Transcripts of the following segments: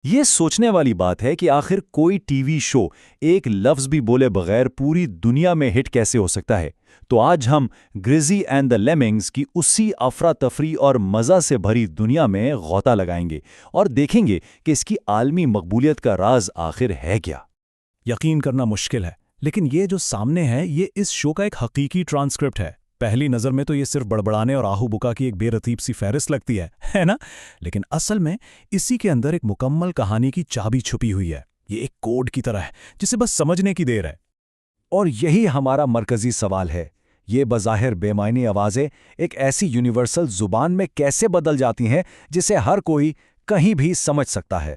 یہ سوچنے والی بات ہے کہ آخر کوئی ٹی وی شو ایک لفظ بھی بولے بغیر پوری دنیا میں ہٹ کیسے ہو سکتا ہے؟ تو آج ہم گریزی اینڈ دا لیمنگز کی اسی افراتفری اور مزہ سے بھری دنیا میں غوطہ لگائیں گے اور دیکھیں گے کہ اس کی عالمی مقبولیت کا راز آخر ہے کیا۔ یقین کرنا مشکل ہے، لیکن یہ جو سامنے ہے یہ اس شو کا ایک حقیقی ٹرانسکرپٹ ہے۔ پہلی نظر میں تو یہ صرف بڑبڑانے اور آہو بکا کی ایک بے رتیب سی فہرست لگتی ہے نا؟ لیکن اصل میں اسی کے اندر ایک مکمل کہانی کی چابی چھپی ہوئی ہے۔ یہ ایک کوڈ کی طرح ہے جسے بس سمجھنے کی دیر ہے۔ اور یہی ہمارا مرکزی سوال ہے، یہ بظاہر بے معنی آوازیں ایک ایسی یونیورسل زبان میں کیسے بدل جاتی ہیں جسے ہر کوئی کہیں بھی سمجھ سکتا ہے؟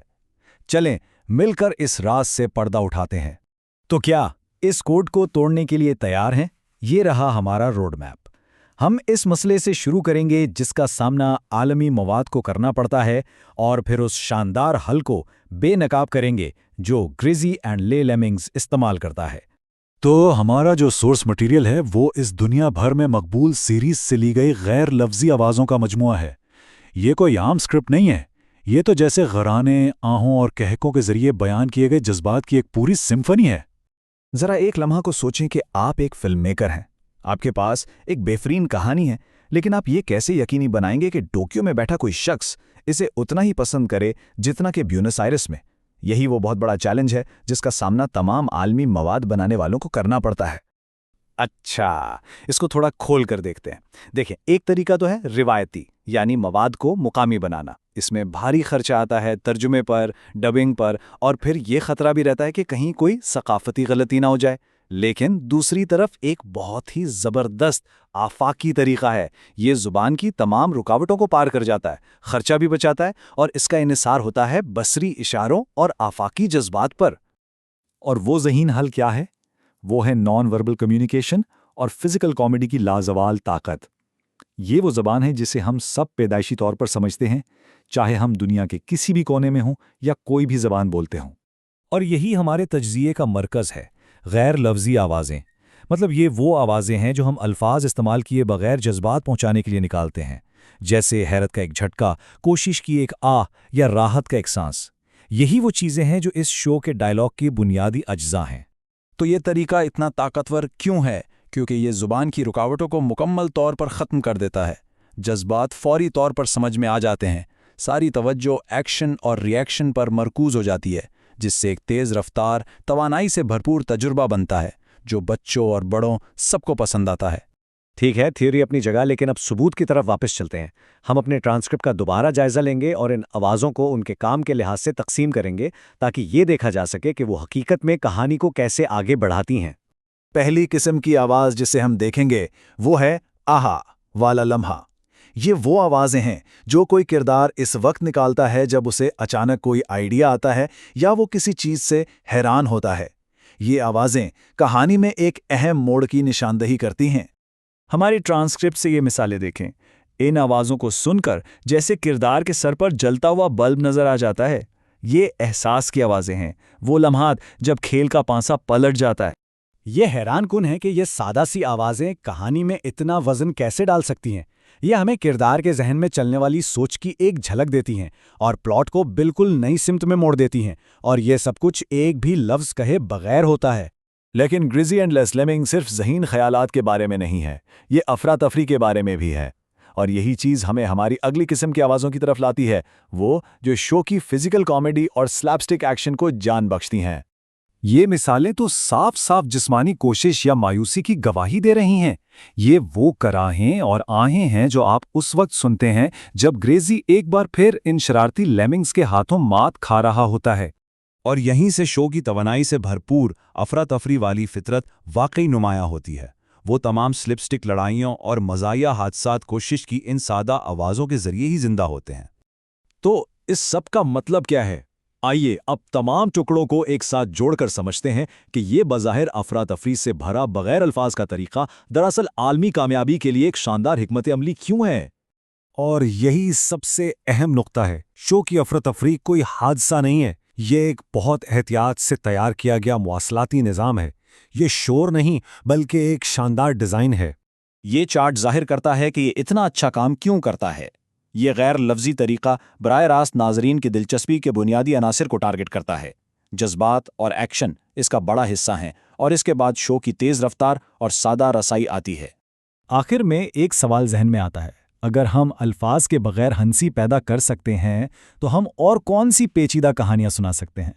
چلیں مل کر اس راز سے پردہ اٹھاتے ہیں۔ تو کیا اس کوڈ کو توڑنے کے لیے تیار ہیں؟ یہ رہا ہمارا روڈ میپ۔ ہم اس مسئلے سے شروع کریں گے جس کا سامنا عالمی مواد کو کرنا پڑتا ہے، اور پھر اس شاندار حل کو بے نقاب کریں گے جو گریزی اینڈ لے لیمنگز استعمال کرتا ہے۔ تو ہمارا جو سورس مٹیریل ہے وہ اس دنیا بھر میں مقبول سیریز سے لی گئی غیر لفظی آوازوں کا مجموعہ ہے۔ یہ کوئی عام سکرپٹ نہیں ہے، یہ تو جیسے غرانے، آہوں اور کہکوں کے ذریعے بیان کیے گئے جذبات کی ایک پوری سمفنی ہے۔ ذرا ایک لمحہ کو سوچیں کہ آپ ایک فلم میکر ہیں، آپ کے پاس ایک بہترین کہانی ہے، لیکن آپ یہ کیسے یقینی بنائیں گے کہ ٹوکیو میں بیٹھا کوئی شخص اسے اتنا ہی پسند کرے جتنا کہ بیونس آئرس میں؟ یہی وہ بہت بڑا چیلنج ہے جس کا سامنا تمام عالمی مواد بنانے والوں کو کرنا پڑتا ہے۔ اچھا، اس کو تھوڑا کھول کر دیکھتے ہیں۔ دیکھیں، ایک طریقہ تو ہے روایتی، یعنی مواد کو مقامی بنانا۔ اس میں بھاری خرچہ آتا ہے ترجمے پر، ڈبنگ پر، اور پھر یہ خطرہ بھی رہتا ہے کہ کہیں کوئی ثقافتی غلطی نہ ہو جائے۔ لیکن دوسری طرف ایک بہت ہی زبردست آفاقی طریقہ ہے۔ یہ زبان کی تمام رکاوٹوں کو پار کر جاتا ہے، خرچہ بھی بچاتا ہے، اور اس کا انحصار ہوتا ہے بصری اشاروں اور آفاقی جذبات پر۔ اور وہ ذہین حل کیا ہے؟ وہ ہے نان وربل کمیونیکیشن اور فزیکل کامیڈی کی لازوال طاقت۔ یہ وہ زبان ہے جسے ہم سب پیدائشی طور پر سمجھتے ہیں، چاہے ہم دنیا کے کسی بھی کونے میں ہوں یا کوئی بھی زبان بولتے ہوں۔ اور یہی ہمارے تجزیے کا مرکز ہے، غیر لفظی آوازیں۔ مطلب یہ وہ آوازیں ہیں جو ہم الفاظ استعمال کیے بغیر جذبات پہنچانے کے لیے نکالتے ہیں، جیسے حیرت کا ایک جھٹکا، کوشش کی ایک آہ یا راحت کا ایک سانس۔ یہی وہ چیزیں ہیں جو اس شو کے ڈائلاگ کی بنیادی اجزاء ہیں۔ تو یہ طریقہ اتنا طاقتور کیوں ہے؟ کیونکہ یہ زبان کی رکاوٹوں کو مکمل طور پر ختم کر دیتا ہے۔ جذبات فوری طور پر سمجھ میں آ جاتے ہیں، ساری توجہ ایکشن اور ری ایکشن پر مرکوز ہو جاتی ہے، جس سے ایک تیز رفتار، توانائی سے بھرپور تجربہ بنتا ہے جو بچوں اور بڑوں سب کو پسند آتا ہے۔ ٹھیک ہے، تھیوری اپنی جگہ، لیکن اب ثبوت کی طرف واپس چلتے ہیں۔ ہم اپنے ٹرانسکرپٹ کا دوبارہ جائزہ لیں گے اور ان آوازوں کو ان کے کام کے لحاظ سے تقسیم کریں گے تاکہ یہ دیکھا جا سکے کہ وہ حقیقت میں کہانی کو کیسے آگے بڑھاتی ہیں۔ پہلی قسم کی آواز جسے ہم دیکھیں گے وہ ہے آہا والا لمحہ۔ یہ وہ آوازیں ہیں جو کوئی کردار اس وقت نکالتا ہے جب اسے اچانک کوئی آئیڈیا آتا ہے یا وہ کسی چیز سے حیران ہوتا ہے۔ یہ آوازیں کہانی میں ایک اہم موڑ کی نشاندہی کرتی ہیں۔ ہماری ٹرانسکرپٹ سے یہ مثالیں دیکھیں۔ ان آوازوں کو سن کر جیسے کردار کے سر پر جلتا ہوا بلب نظر آ جاتا ہے۔ یہ احساس کی آوازیں ہیں، وہ لمحات جب کھیل کا پانسا پلٹ جاتا ہے۔ یہ حیران کن ہے کہ یہ سادہ سی آوازیں کہانی میں اتنا وزن کیسے ڈال سکتی ہیں۔ یہ ہمیں کردار کے ذہن میں چلنے والی سوچ کی ایک جھلک دیتی ہیں اور پلاٹ کو بالکل نئی سمت میں موڑ دیتی ہیں، اور یہ سب کچھ ایک بھی لفظ کہے بغیر ہوتا ہے۔ لیکن گریزی اینڈ لیس لیمنگ صرف ذہین خیالات کے بارے میں نہیں ہے، یہ افراتفری کے بارے میں بھی ہے۔ اور یہی چیز ہمیں ہماری اگلی قسم کی آوازوں کی طرف لاتی ہے، وہ جو شو کی فزیکل کامیڈی اور سلیپسٹک ایکشن کو جان بخشتی ہیں۔ یہ مثالیں تو صاف صاف جسمانی کوشش یا مایوسی کی گواہی دے رہی ہیں۔ یہ وہ کراہیں اور آہیں ہیں جو آپ اس وقت سنتے ہیں جب گریزی ایک بار پھر ان شرارتی لیمنگز کے ہاتھوں مات کھا رہا ہوتا ہے۔ اور یہیں سے شو کی توانائی سے بھرپور افراتفری والی فطرت واقعی نمایاں ہوتی ہے۔ وہ تمام سلپ سٹک لڑائیوں اور مزاحیہ حادثات کوشش کی ان سادہ آوازوں کے ذریعے ہی زندہ ہوتے ہیں۔ تو اس سب کا مطلب کیا ہے؟ آئیے اب تمام ٹکڑوں کو ایک ساتھ جوڑ کر سمجھتے ہیں کہ یہ بظاہر افراتفری سے بھرا بغیر الفاظ کا طریقہ دراصل عالمی کامیابی کے لیے ایک شاندار حکمت عملی کیوں ہے۔ اور یہی سب سے اہم نقطہ ہے، شو کی افراتفری کوئی حادثہ نہیں ہے، یہ ایک بہت احتیاط سے تیار کیا گیا مواصلاتی نظام ہے۔ یہ شور نہیں بلکہ ایک شاندار ڈیزائن ہے۔ یہ چارٹ ظاہر کرتا ہے کہ یہ اتنا اچھا کام کیوں کرتا ہے۔ یہ غیر لفظی طریقہ براہ راست ناظرین کی دلچسپی کے بنیادی عناصر کو ٹارگٹ کرتا ہے۔ جذبات اور ایکشن اس کا بڑا حصہ ہیں، اور اس کے بعد شو کی تیز رفتار اور سادہ رسائی آتی ہے۔ آخر میں ایک سوال ذہن میں آتا ہے، اگر ہم الفاظ کے بغیر ہنسی پیدا کر سکتے ہیں تو ہم اور کون سی پیچیدہ کہانیاں سنا سکتے ہیں؟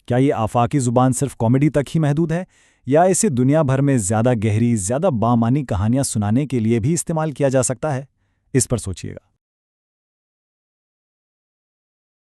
کیا یہ آفاقی زبان صرف کامیڈی تک ہی محدود ہے، یا اسے دنیا بھر میں زیادہ گہری، زیادہ بامعنی کہانیاں سنانے کے لیے بھی استعمال کیا جا سکتا ہے؟ اس پر سوچیے گا۔